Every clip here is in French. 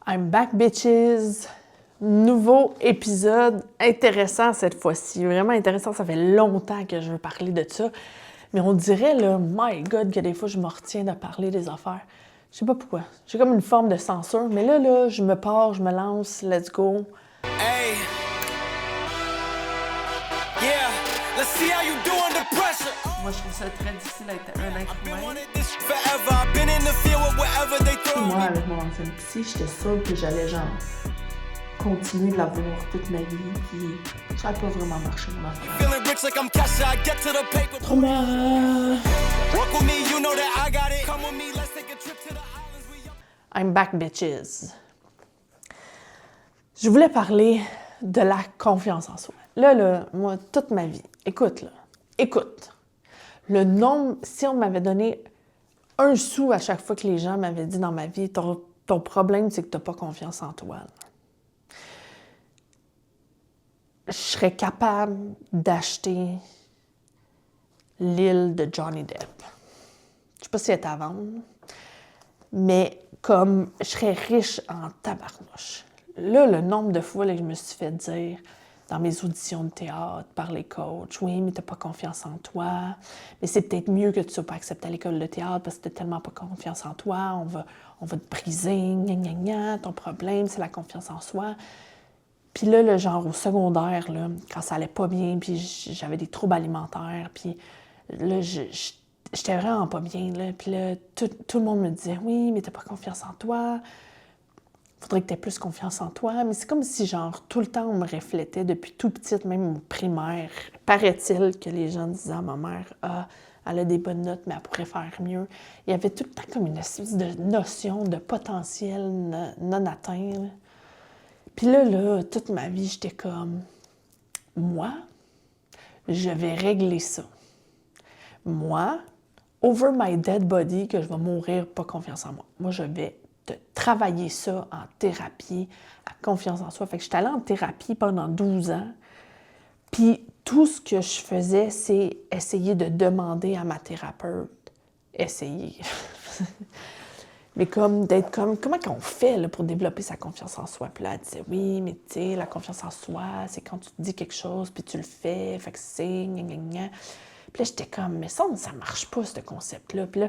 I'm back, bitches! Nouveau épisode intéressant cette fois-ci. Vraiment intéressant. Ça fait longtemps que je veux parler de ça. Mais on dirait, là, my God, que des fois, je me retiens de parler des affaires. Je sais pas pourquoi. J'ai comme une forme de censure. Mais là, je me pars, je me lance. Let's go. Hey. Yeah. Let's see how you do under pressure. Moi, je trouve ça très difficile d'être un être humain. Wanted this forever. I've been in the field with whatever they throw. Moi, avec mon ancienne psy, j'étais sûre que j'allais, genre, continuer de la voir toute ma vie. Puis ça n'a pas vraiment marché, mon affaire. Feeling rich like I'm Kesha. I get to the paper. Trop moi. Walk with me, you know that I got it. Come with me, let's take a trip to the islands. We young. I'm back, bitches. Je voulais parler de la confiance en soi. Là, moi, toute ma vie, écoute. Le nombre, si on m'avait donné un sou à chaque fois que les gens m'avaient dit dans ma vie, ton problème, c'est que tu n'as pas confiance en toi. Je serais capable d'acheter l'île de Johnny Depp. Je sais pas si elle est à vendre, mais comme je serais riche en tabarnouche. Là, le nombre de fois là, que je me suis fait dire dans mes auditions de théâtre par les coachs, oui, mais t'as pas confiance en toi, mais c'est peut-être mieux que tu sois pas accepté à l'école de théâtre parce que t'as tellement pas confiance en toi, on va te briser, gna, ton problème, c'est la confiance en soi. Puis là, le genre au secondaire, là, quand ça allait pas bien, puis j'avais des troubles alimentaires, puis là, j'étais vraiment pas bien, là. Puis là, tout le monde me disait, oui, mais t'as pas confiance en toi, faudrait que t'aies plus confiance en toi. Mais c'est comme si, genre, tout le temps, on me reflétait, depuis tout petite, même au primaire, paraît-il que les gens disaient à ma mère, ah, elle a des bonnes notes, mais elle pourrait faire mieux. Il y avait tout le temps comme une espèce de notion de potentiel non atteint, là. Puis là, toute ma vie, j'étais comme, moi, je vais régler ça. Moi, over my dead body, que je vais mourir, pas confiance en moi. Moi, je vais travailler ça en thérapie, à confiance en soi. Fait que j'étais allée en thérapie pendant 12 ans. Puis tout ce que je faisais, c'est essayer de demander à ma thérapeute, essayer. Mais comme d'être comme, comment qu'on fait là, pour développer sa confiance en soi? Puis là, elle disait, oui, mais tu sais, la confiance en soi, c'est quand tu te dis quelque chose, puis tu le fais, fait que c'est, gna. Puis là, j'étais comme, mais ça marche pas, ce concept-là. Puis là,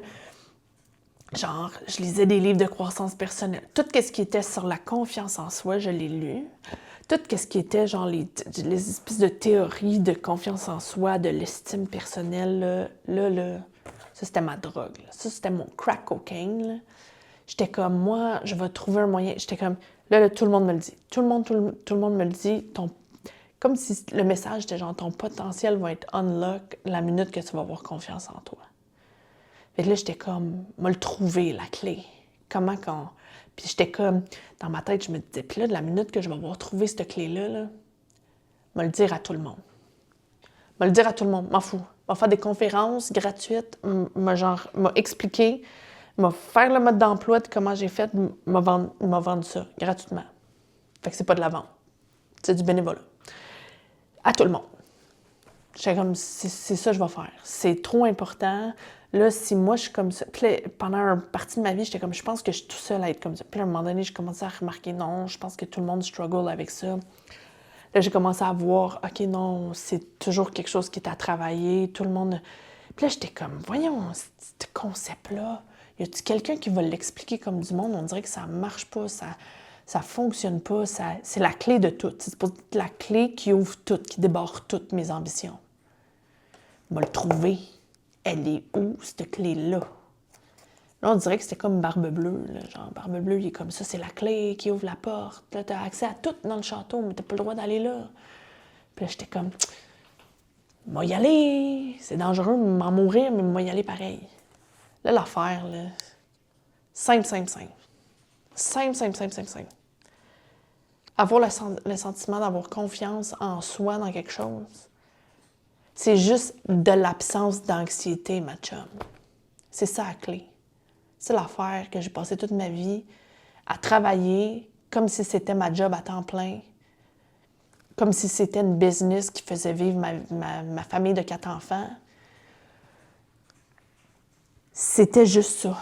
genre, je lisais des livres de croissance personnelle. Tout ce qui était sur la confiance en soi, je l'ai lu. Tout ce qui était, genre, les espèces de théories de confiance en soi, de l'estime personnelle, là, ça, c'était ma drogue. Là. Ça, c'était mon crack cocaine, là. J'étais comme, moi, je vais trouver un moyen. J'étais comme, là, tout le monde me le dit. Tout le monde me le dit. Comme si le message était genre, ton potentiel va être unlock la minute que tu vas avoir confiance en toi. Fait que là, j'étais comme, moi, le trouver, la clé. Comment qu'on... Puis j'étais comme, dans ma tête, je me disais, puis là, de la minute que je vais avoir trouvé cette clé-là, là, me le dire à tout le monde. Me le dire à tout le monde, m'en fous. M'a faire des conférences gratuites, m'a expliquer, m'a faire le mode d'emploi de comment j'ai fait, m'a vendu ça gratuitement. Fait que c'est pas de la vente. C'est du bénévolat. À tout le monde. J'étais comme, c'est ça que je vais faire. C'est trop important. Là, si moi, je suis comme ça... Puis là, pendant une partie de ma vie, j'étais comme, je pense que je suis tout seul à être comme ça. Puis là, à un moment donné, j'ai commencé à remarquer, non, je pense que tout le monde struggle avec ça. Là, j'ai commencé à voir, OK, non, c'est toujours quelque chose qui est à travailler. Tout le monde... Puis là, j'étais comme, voyons, ce concept-là, y a-t-il quelqu'un qui va l'expliquer comme du monde? On dirait que ça marche pas, ça fonctionne pas. C'est la clé de tout. C'est la clé qui ouvre tout, qui débarre toutes mes ambitions. On va le trouver. Elle est où, cette clé-là? Là, on dirait que c'était comme Barbe Bleue. Là. Genre, Barbe Bleue, il est comme ça, c'est la clé qui ouvre la porte. Là, t'as accès à tout dans le château, mais t'as pas le droit d'aller là. Puis là, j'étais comme, moi y aller. C'est dangereux, m'en mourir, mais moi y aller pareil. Là, l'affaire, là, simple. Simple. Avoir le sentiment d'avoir confiance en soi dans quelque chose, c'est juste de l'absence d'anxiété, ma chum. C'est ça la clé. C'est l'affaire que j'ai passé toute ma vie à travailler comme si c'était ma job à temps plein, comme si c'était une business qui faisait vivre ma famille de 4 enfants. C'était juste ça.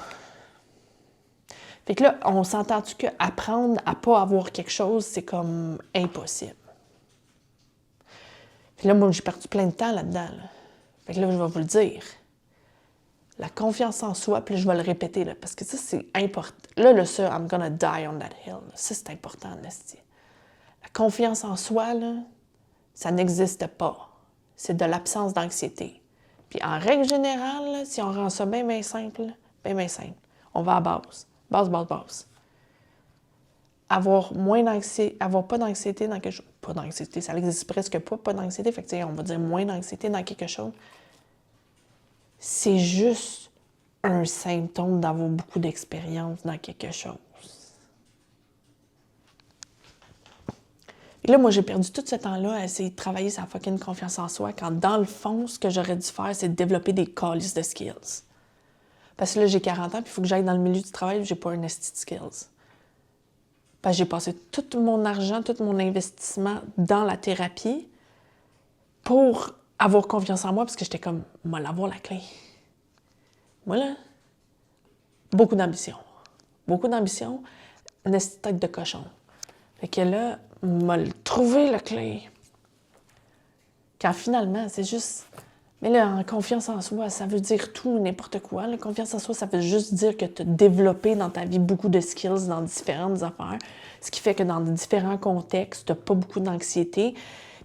Fait que là, on s'entend-tu qu'apprendre à pas avoir quelque chose, c'est comme impossible. Puis là, moi, j'ai perdu plein de temps là-dedans. Là. Fait que là, je vais vous le dire. La confiance en soi, puis là, je vais le répéter, là, parce que ça, c'est important. Là, ça, I'm gonna die on that hill. Là. Ça, c'est important, Nasty. La confiance en soi, là, ça n'existe pas. C'est de l'absence d'anxiété. Puis en règle générale, là, si on rend ça bien simple, on va à base. Base. Avoir pas d'anxiété dans quelque chose. Pas d'anxiété, ça n'existe presque pas d'anxiété. Fait que, on va dire moins d'anxiété dans quelque chose. C'est juste un symptôme d'avoir beaucoup d'expérience dans quelque chose. Et là, moi, j'ai perdu tout ce temps-là à essayer de travailler sa fucking confiance en soi, quand dans le fond, ce que j'aurais dû faire, c'est de développer des calices de skills. Parce que là, j'ai 40 ans, puis il faut que j'aille dans le milieu du travail, puis j'ai pas un esti de skills. Parce que j'ai passé tout mon argent, tout mon investissement dans la thérapie pour avoir confiance en moi, parce que j'étais comme, moi, l'avoir la clé. Moi, là, beaucoup d'ambition. Une esti de tête de cochon. Fait que là, m'a trouvé la clé. Quand finalement, c'est juste... Mais là, en confiance en soi, ça veut dire tout, n'importe quoi. La confiance en soi, ça veut juste dire que tu as développé dans ta vie beaucoup de skills dans différentes affaires. Ce qui fait que dans différents contextes, tu n'as pas beaucoup d'anxiété.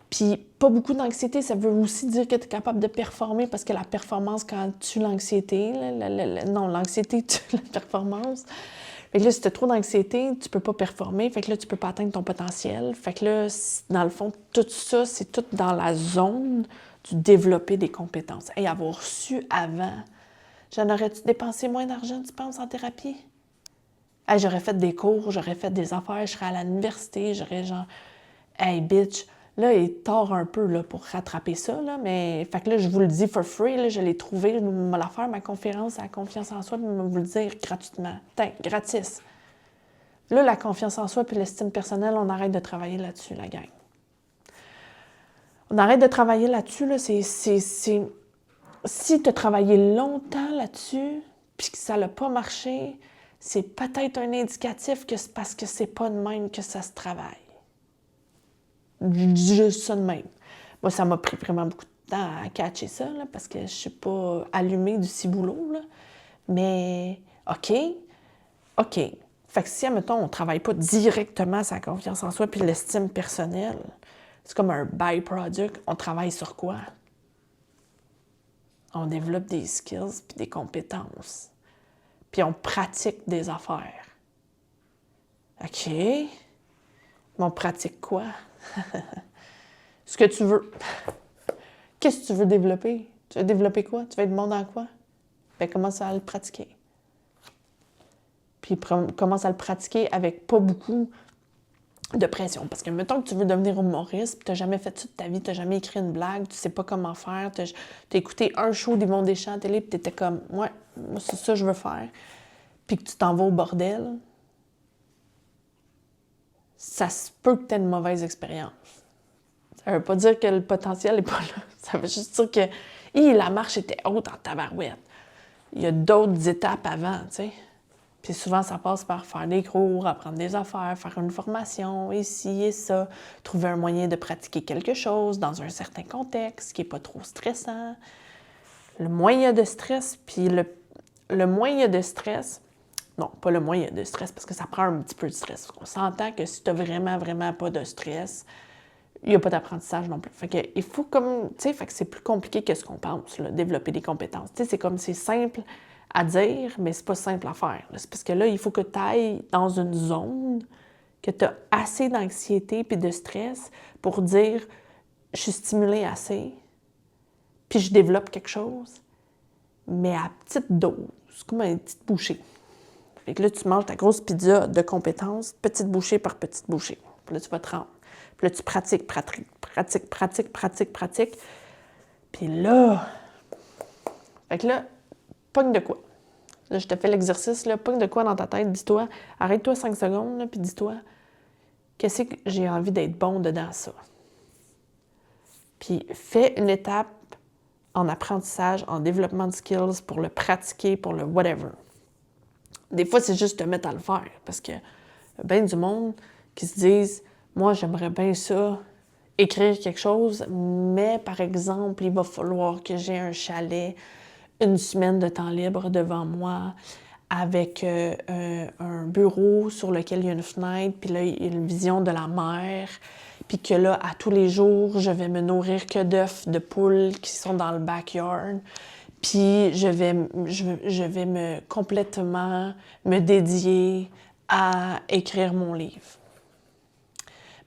Puis, pas beaucoup d'anxiété, ça veut aussi dire que tu es capable de performer, parce que la performance, quand tu l'anxiété, l'anxiété tue la performance. Fait que là, si tu as trop d'anxiété, tu peux pas performer. Fait que là, tu peux pas atteindre ton potentiel. Fait que là, dans le fond, tout ça, c'est tout dans la zone du développer des compétences. Et avoir su avant, j'en aurais-tu dépensé moins d'argent, tu penses, en thérapie? Hey, j'aurais fait des cours, j'aurais fait des affaires, je serais à l'université, j'aurais genre... Hey, bitch! Là, il est tard un peu là, pour rattraper ça, là, mais fait que là, je vous le dis for free, là, je l'ai trouvé, je vais me la faire, ma conférence à la confiance en soi, puis je vais vous le dire gratuitement. Tiens, gratis. Là, la confiance en soi puis l'estime personnelle, on arrête de travailler là-dessus, la gang. On arrête de travailler là-dessus, là, si tu as travaillé longtemps là-dessus, puis que ça n'a pas marché, c'est peut-être un indicatif que c'est parce que c'est pas de même que ça se travaille. Juste ça de même. Moi, ça m'a pris vraiment beaucoup de temps à catcher ça, là, parce que je ne suis pas allumée du ciboulot, là. Mais, OK. Fait que si, admettons, on ne travaille pas directement sa confiance en soi puis l'estime personnelle, c'est comme un byproduct, on travaille sur quoi? On développe des skills puis des compétences. Puis on pratique des affaires. OK. Mais on pratique quoi? Ce que tu veux. Qu'est-ce que tu veux développer? Tu veux développer quoi? Tu veux être bon dans quoi? Ben, commence à le pratiquer. Puis commence à le pratiquer avec pas beaucoup de pression. Parce que, mettons que tu veux devenir humoriste, puis tu n'as jamais fait ça de ta vie, tu n'as jamais écrit une blague, tu sais pas comment faire, tu as écouté un show d'Yvon Deschamps à la télé, puis tu étais comme, ouais, moi, c'est ça que je veux faire. Puis que tu t'en vas au bordel, ça se peut que tu aies une mauvaise expérience. Ça veut pas dire que le potentiel n'est pas là. Ça veut juste dire que la marche était haute en tabarouette. Il y a d'autres étapes avant, tu sais. Puis souvent, ça passe par faire des cours, apprendre des affaires, faire une formation, ici et ça, trouver un moyen de pratiquer quelque chose dans un certain contexte qui n'est pas trop stressant. Le moyen de stress, puis le moyen de stress, non, pas le moyen de stress, parce que ça prend un petit peu de stress. On s'entend que si tu n'as vraiment pas de stress, il n'y a pas d'apprentissage non plus. Fait que il faut comme, tu sais, fait que c'est plus compliqué que ce qu'on pense, là, développer des compétences. Tu sais, c'est comme, c'est simple à dire, mais c'est pas simple à faire. C'est parce que là, il faut que tu ailles dans une zone, que tu as assez d'anxiété puis de stress pour dire, je suis stimulée assez, puis je développe quelque chose, mais à petite dose, comme une petite bouchée. Fait que là, tu manges ta grosse pizza de compétences, petite bouchée par petite bouchée. Puis là, tu vas te rendre. Puis là, tu pratiques. Puis là... Fait que là, pogne de quoi? Là, je te fais l'exercice, là, pogne de quoi dans ta tête? Dis-toi, arrête-toi 5 secondes, là, puis dis-toi, qu'est-ce que j'ai envie d'être bon dedans ça? Puis fais une étape en apprentissage, en développement de skills pour le pratiquer, pour le whatever. Des fois, c'est juste te mettre à le faire. Parce que bien du monde qui se disent « Moi, j'aimerais bien ça, écrire quelque chose, mais par exemple, il va falloir que j'ai un chalet, une semaine de temps libre devant moi, avec un bureau sur lequel il y a une fenêtre, puis là, il y a une vision de la mer, puis que là, à tous les jours, je vais me nourrir que d'œufs de poules qui sont dans le backyard, puis je vais complètement me dédier à écrire mon livre. »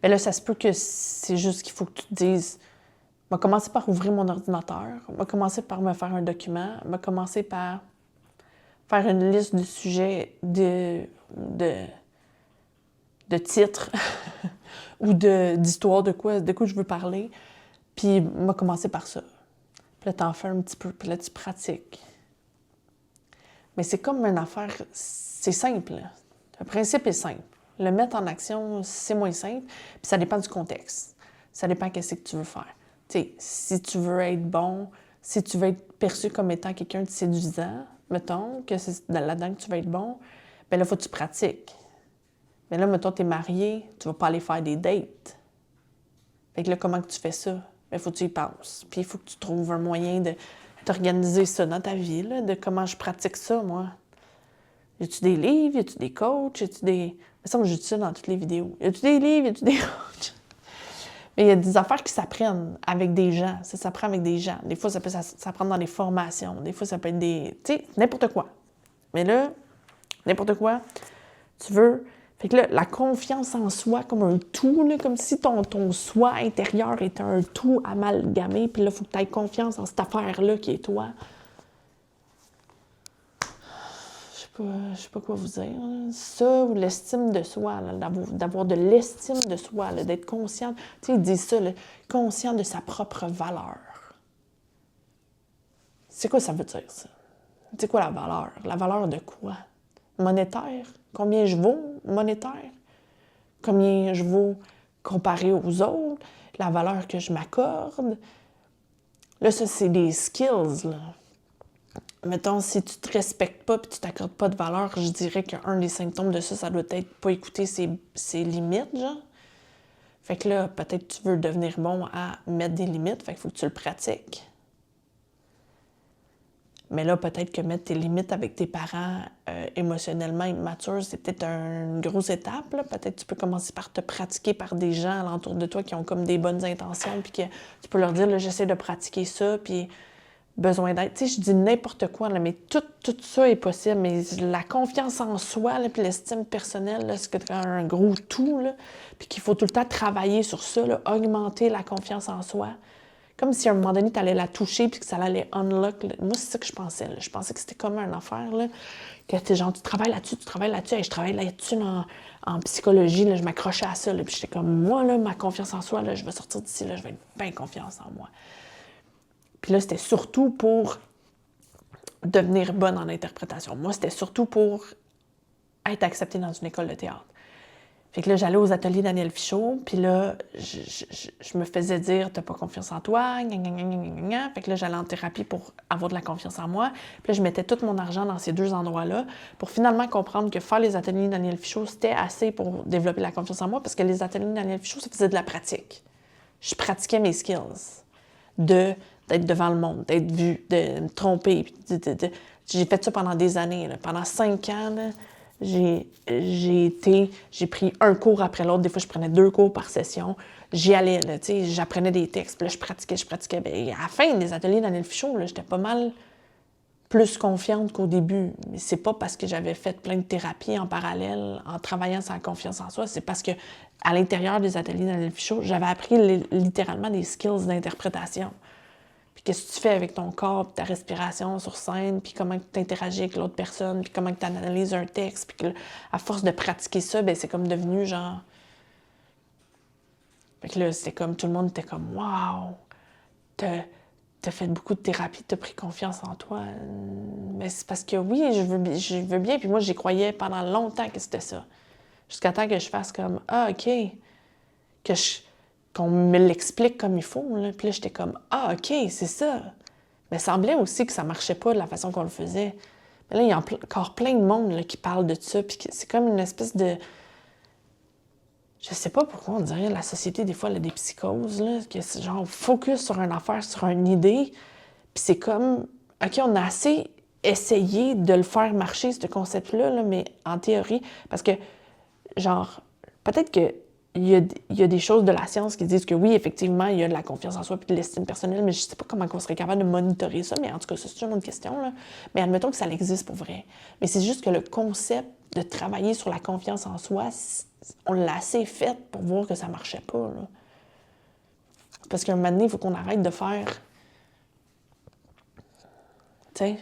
Bien là, ça se peut que c'est juste qu'il faut que tu te dises « Je vais commencer par ouvrir mon ordinateur, je vais commencer par me faire un document, je vais commencer par faire une liste de sujets, de titres ou d'histoires de quoi je veux parler, puis je vais commencer par ça. » Puis là, t'en fais un petit peu, puis là, tu pratiques. Mais c'est comme une affaire, c'est simple. Le principe est simple. Le mettre en action, c'est moins simple, puis ça dépend du contexte. Ça dépend de ce que tu veux faire. Tu sais, si tu veux être bon, si tu veux être perçu comme étant quelqu'un de séduisant, mettons, que c'est là-dedans que tu veux être bon, bien là, il faut que tu pratiques. Mais là, mettons, tu es marié, tu vas pas aller faire des dates. Fait que là, comment que tu fais ça? Il faut que tu y penses. Puis il faut que tu trouves un moyen de t'organiser ça dans ta vie, là, de comment je pratique ça, moi. Y a-tu des livres? Y a-tu des coachs? Y a-tu des... Ça, moi, je dis ça dans toutes les vidéos. Y a-tu des livres? Y a-tu des coachs? Mais il y a des affaires qui s'apprennent avec des gens. Ça s'apprend avec des gens. Des fois, ça peut s'apprendre dans des formations. Des fois, ça peut être des... Tu sais, n'importe quoi. Mais là, n'importe quoi, tu veux... Fait que là, la confiance en soi comme un tout, là, comme si ton soi intérieur était un tout amalgamé, puis là, il faut que tu aies confiance en cette affaire-là qui est toi. Je sais pas quoi vous dire. Là. Ça, ou l'estime de soi, là, d'avoir de l'estime de soi, là, d'être conscient. Tu sais, ils disent ça, là, conscient de sa propre valeur. C'est quoi ça veut dire, ça? C'est quoi la valeur? La valeur de quoi? Monétaire? Combien je vaux monétaire? Combien je vaux comparé aux autres? La valeur que je m'accorde? Là, ça, c'est des skills, là. Mettons, si tu te respectes pas et tu t'accordes pas de valeur, je dirais qu'un des symptômes de ça, ça doit être pas écouter ses limites, genre. Fait que là, peut-être que tu veux devenir bon à mettre des limites, fait qu'il faut que tu le pratiques. Mais là, peut-être que mettre tes limites avec tes parents émotionnellement immatures, c'est peut-être une grosse étape, là. Peut-être que tu peux commencer par te pratiquer par des gens alentour de toi qui ont comme des bonnes intentions, puis que tu peux leur dire, là, j'essaie de pratiquer ça, puis besoin d'aide. Tu sais, je dis n'importe quoi, là, mais tout ça est possible. Mais la confiance en soi, là, puis l'estime personnelle, là, c'est un gros tout, là, puis qu'il faut tout le temps travailler sur ça, là, augmenter la confiance en soi. Comme si à un moment donné, tu allais la toucher puis que ça allait unlock. Là. Moi, c'est ça que je pensais. Là. Je pensais que c'était comme une affaire, là, que genre, tu travailles là-dessus. Hey, je travaille là-dessus en psychologie, là, je m'accrochais à ça. Là, puis j'étais comme, moi, là, ma confiance en soi, là, je vais sortir d'ici, là, je vais être bien confiance en moi. Puis là, c'était surtout pour devenir bonne en interprétation. Moi, c'était surtout pour être acceptée dans une école de théâtre. Fait que là, j'allais aux ateliers Daniel Fichot, puis là, je me faisais dire « T'as pas confiance en toi, gna, gna, gna, gna, gna, gna. » Fait que là, j'allais en thérapie pour avoir de la confiance en moi. Puis là, je mettais tout mon argent dans ces deux endroits-là pour finalement comprendre que faire les ateliers Daniel Fichot, c'était assez pour développer la confiance en moi, parce que les ateliers Daniel Fichot, ça faisait de la pratique. Je pratiquais mes skills d'être devant le monde, d'être vue, de me tromper. J'ai fait ça pendant des années. Là. Pendant 5 ans, là, j'ai pris un cours après l'autre. Des fois, je prenais 2 cours par session. J'y allais, là, j'apprenais des textes. Puis là, je pratiquais. Bien, à la fin des ateliers Daniel Fichot, là, j'étais pas mal plus confiante qu'au début. Mais c'est pas parce que j'avais fait plein de thérapies en parallèle, en travaillant sur la confiance en soi. C'est parce que à l'intérieur des ateliers Daniel Fichot, j'avais appris littéralement des skills d'interprétation. Puis qu'est-ce que tu fais avec ton corps, puis ta respiration sur scène, puis comment tu interagis avec l'autre personne, puis comment tu analyses un texte, puis que, à force de pratiquer ça, bien, c'est comme devenu genre... Fait que là, c'était comme, tout le monde était comme « Wow! T'as fait beaucoup de thérapie, t'as pris confiance en toi. » Mais c'est parce que oui, je veux bien, puis moi, j'y croyais pendant longtemps que c'était ça. Jusqu'à temps que je fasse comme « Ah, OK! » Qu'on me l'explique comme il faut. Là. Puis là, j'étais comme « Ah, OK, c'est ça. » Mais il semblait aussi que ça marchait pas de la façon qu'on le faisait. Mais là, il y a encore plein de monde là, qui parle de ça, puis c'est comme une espèce de... Je sais pas pourquoi on dirait la société, des fois, elle a des psychoses, là, que c'est genre focus sur une affaire, sur une idée, puis c'est comme, OK, on a assez essayé de le faire marcher, ce concept-là, là, mais en théorie, parce que, genre, peut-être que il y a des choses de la science qui disent que oui, effectivement, il y a de la confiance en soi et de l'estime personnelle, mais je sais pas comment on serait capable de monitorer ça, mais en tout cas, ça, c'est une autre question, là. Mais admettons que ça existe pour vrai. Mais c'est juste que le concept de travailler sur la confiance en soi, on l'a assez fait pour voir que ça marchait pas, là. Parce qu'à un moment donné, il faut qu'on arrête de faire... Tu sais,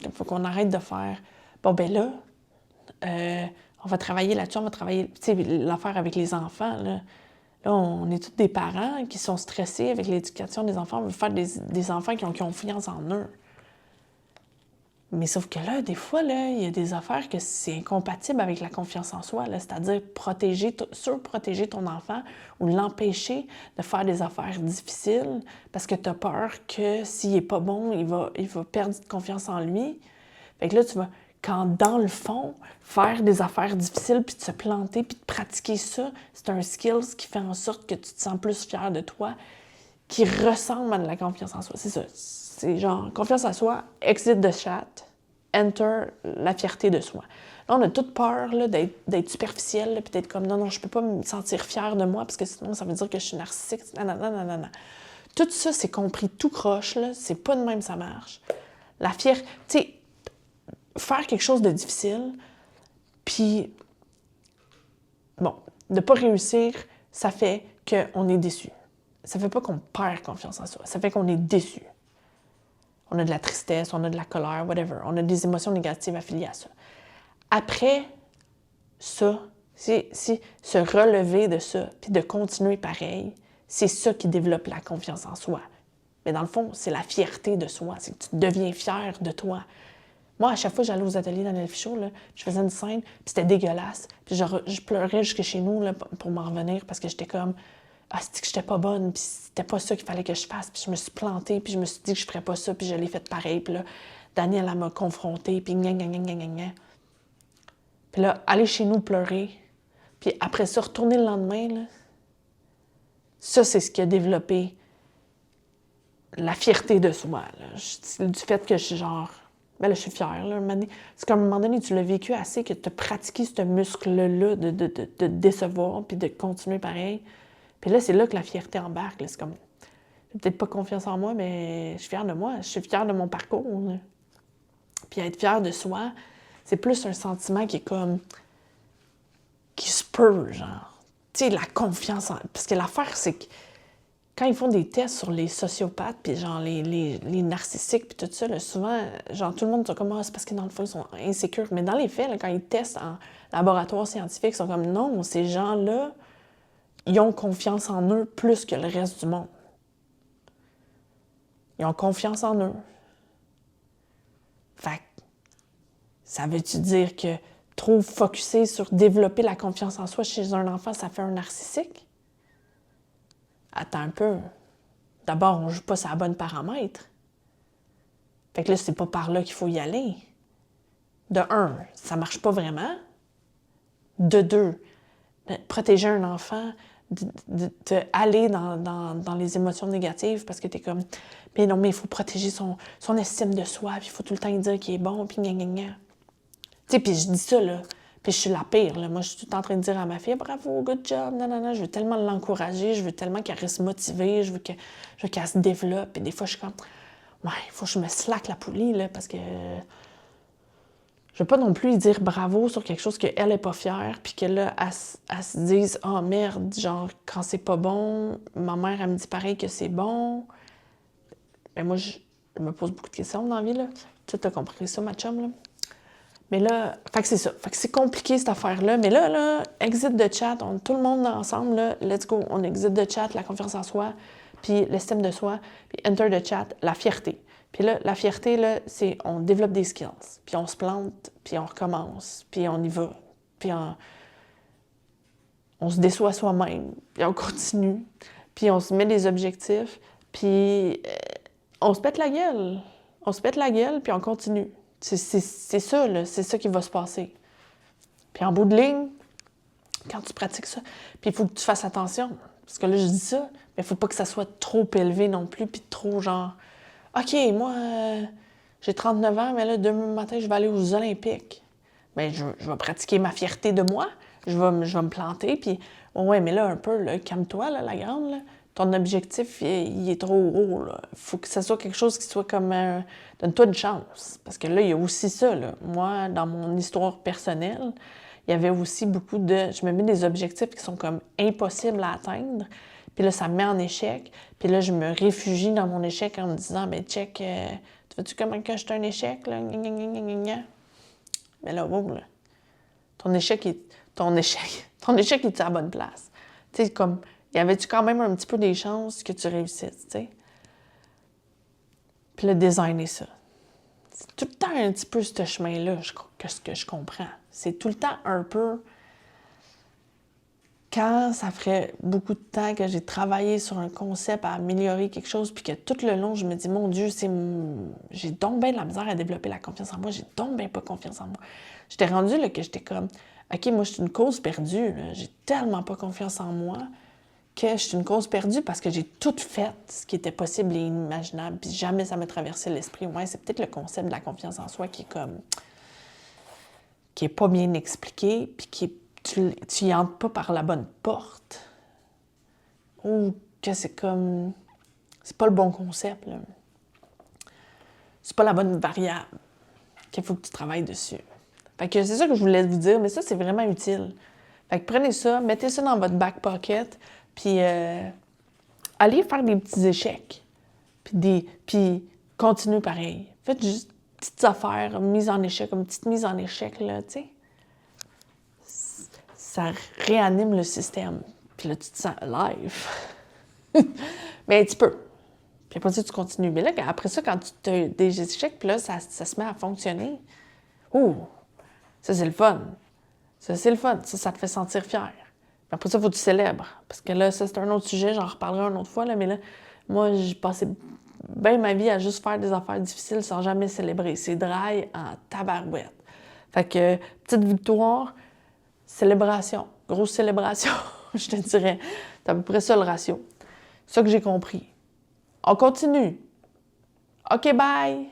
il faut qu'on arrête de faire... Bon, ben là, on va travailler là-dessus, on va travailler... Tu sais, l'affaire avec les enfants, là. Là, on est tous des parents qui sont stressés avec l'éducation des enfants. On veut faire des enfants qui ont confiance en eux. Mais sauf que là, des fois, là, il y a des affaires que c'est incompatible avec la confiance en soi, là, c'est-à-dire surprotéger ton enfant ou l'empêcher de faire des affaires difficiles parce que tu as peur que s'il n'est pas bon, il va perdre confiance en lui. Fait que là, tu vas, quand dans le fond, faire des affaires difficiles puis de se planter puis de pratiquer ça, c'est un skill qui fait en sorte que tu te sens plus fier de toi, qui ressemble à de la confiance en soi. C'est ça. C'est genre, confiance en soi, exit the chat, enter la fierté de soi. Là, on a toute peur là, d'être superficiel, puis d'être comme, non, je peux pas me sentir fière de moi, parce que sinon, ça veut dire que je suis narcissique, nanana. Tout ça, c'est compris tout croche, là, c'est pas de même ça marche. La fierté, tu sais, faire quelque chose de difficile, puis, bon, de pas réussir, ça fait qu'on est déçu. Ça fait pas qu'on perd confiance en soi, ça fait qu'on est déçu. On a de la tristesse, on a de la colère, whatever. On a des émotions négatives affiliées à ça. Après ça, c'est se relever de ça, puis de continuer pareil, c'est ça qui développe la confiance en soi. Mais dans le fond, c'est la fierté de soi, c'est que tu deviens fier de toi. Moi, à chaque fois que j'allais aux ateliers dans l'Elfie Show, là, je faisais une scène, puis c'était dégueulasse. Puis je pleurais jusque chez nous là, pour m'en revenir, parce que j'étais comme... Ah, c'était que j'étais pas bonne, puis c'était pas ça qu'il fallait que je fasse, puis je me suis plantée, puis je me suis dit que je ferais pas ça, puis je l'ai fait pareil, puis là, Danielle, elle m'a confrontée, puis gna. Puis là, aller chez nous pleurer, puis après ça, retourner le lendemain, là, ça, c'est ce qui a développé la fierté de soi, là. Du fait que je suis genre, ben là, je suis fière, là, c'est comme à un moment donné, tu l'as vécu assez, que tu as pratiqué ce muscle-là de décevoir, puis de continuer pareil. Puis là, c'est là que la fierté embarque. Là. C'est comme, j'ai peut-être pas confiance en moi, mais je suis fière de moi. Je suis fière de mon parcours. Là. Puis être fière de soi, c'est plus un sentiment qui est comme... qui se peut, genre. Tu sais, la confiance en... Parce que l'affaire, c'est que quand ils font des tests sur les sociopathes, puis genre les narcissiques, puis tout ça, là, souvent, genre tout le monde dit comme, c'est parce que dans le fond, ils sont insécures. Mais dans les faits, là, quand ils testent en laboratoire scientifique, ils sont comme, non, ces gens-là, ils ont confiance en eux plus que le reste du monde. Ils ont confiance en eux. Fait que, ça veut-tu dire que trop focusser sur développer la confiance en soi chez un enfant, ça fait un narcissique? Attends un peu. D'abord, on ne joue pas sur la bonne paramètre. Fait que là, c'est pas par là qu'il faut y aller. De un, ça marche pas vraiment. De deux, protéger un enfant... d'aller dans les émotions négatives parce que t'es comme, mais non, mais il faut protéger son estime de soi, puis il faut tout le temps lui dire qu'il est bon, puis gna. Tu sais, puis je dis ça, là, puis je suis la pire, là. Moi, je suis tout le temps en train de dire à ma fille, bravo, good job, non, je veux tellement l'encourager, je veux tellement qu'elle reste motivée, je veux qu'elle se développe, et des fois, je suis comme, ouais, il faut que je me slack la poulie, là, parce que... Je veux pas non plus lui dire bravo sur quelque chose qu'elle est pas fière, puis que là, elle se dise « Ah, merde, genre, quand c'est pas bon, ma mère, elle me dit pareil que c'est bon. » Ben moi, je me pose beaucoup de questions dans la vie, là. Tu as compris ça, ma chum, là. Mais là, fait que c'est ça. Fait que c'est compliqué, cette affaire-là. Mais là, exit de chat, tout le monde ensemble, là, let's go. On exit de chat, la confiance en soi, puis l'estime de soi, puis enter de chat, la fierté. Puis là, la fierté, là, c'est on développe des skills, puis on se plante, puis on recommence, puis on y va, puis on se déçoit soi-même, puis on continue, puis on se met des objectifs, puis on se pète la gueule. On se pète la gueule, puis on continue. C'est ça, là. C'est ça qui va se passer. Puis en bout de ligne, quand tu pratiques ça, puis il faut que tu fasses attention. Parce que là, je dis ça, mais il faut pas que ça soit trop élevé non plus, puis trop genre, OK, moi, j'ai 39 ans, mais là, demain matin, je vais aller aux Olympiques. Bien, je vais pratiquer ma fierté de moi, je vais me planter, puis, ouais, mais là, un peu, là, calme-toi, là, la grande, là. Ton objectif, il est trop haut, là. Il faut que ça soit quelque chose qui soit comme, donne-toi une chance. Parce que là, il y a aussi ça, là. Moi, dans mon histoire personnelle, il y avait aussi beaucoup de... Je me mets des objectifs qui sont comme impossibles à atteindre, puis là, ça me met en échec, puis là, je me réfugie dans mon échec en me disant, ben check, tu vois-tu comment que j'étais un échec, là? Gna, gna, gna, gna, gna. Mais là, wow, là, ton échec est à la bonne place. Tu sais, comme, y avait-tu quand même un petit peu des chances que tu réussisses, tu sais? Puis là, designer ça. C'est tout le temps un petit peu ce chemin-là que je comprends. C'est tout le temps un peu... Quand ça ferait beaucoup de temps que j'ai travaillé sur un concept à améliorer quelque chose, puis que tout le long, je me dis, mon Dieu, j'ai donc bien de la misère à développer la confiance en moi, j'ai donc bien pas confiance en moi. J'étais rendue là que j'étais comme, OK, moi, je suis une cause perdue, là. J'ai tellement pas confiance en moi que je suis une cause perdue parce que j'ai tout fait ce qui était possible et inimaginable, puis jamais ça m'a traversé l'esprit. Ouais, c'est peut-être le concept de la confiance en soi qui est comme... qui est pas bien expliqué, puis tu y entres pas par la bonne porte. Ou que c'est comme... C'est pas le bon concept, là. C'est pas la bonne variable qu'il faut que tu travailles dessus. Fait que c'est ça que je voulais vous dire, mais ça, c'est vraiment utile. Fait que prenez ça, mettez ça dans votre back pocket, puis allez faire des petits échecs. Puis continuez pareil. Faites juste petites affaires, mise en échec, comme petite mise en échec, là, tu sais. Ça réanime le système. Puis là, tu te sens alive. Mais un petit peu. Puis après ça, tu continues. Mais là, après ça, quand tu as des échecs, puis là, ça se met à fonctionner. Ouh! Ça, c'est le fun. Ça, c'est le fun. Ça te fait sentir fier. Puis après ça, il faut que tu célèbres. Parce que là, ça, c'est un autre sujet. J'en reparlerai une autre fois. Là, mais là, moi, j'ai passé bien ma vie à juste faire des affaires difficiles sans jamais célébrer. C'est dry en tabarouette. Fait que, petite victoire, célébration. Grosse célébration, je te dirais. C'est à peu près ça le ratio. C'est ça que j'ai compris. On continue. OK, bye!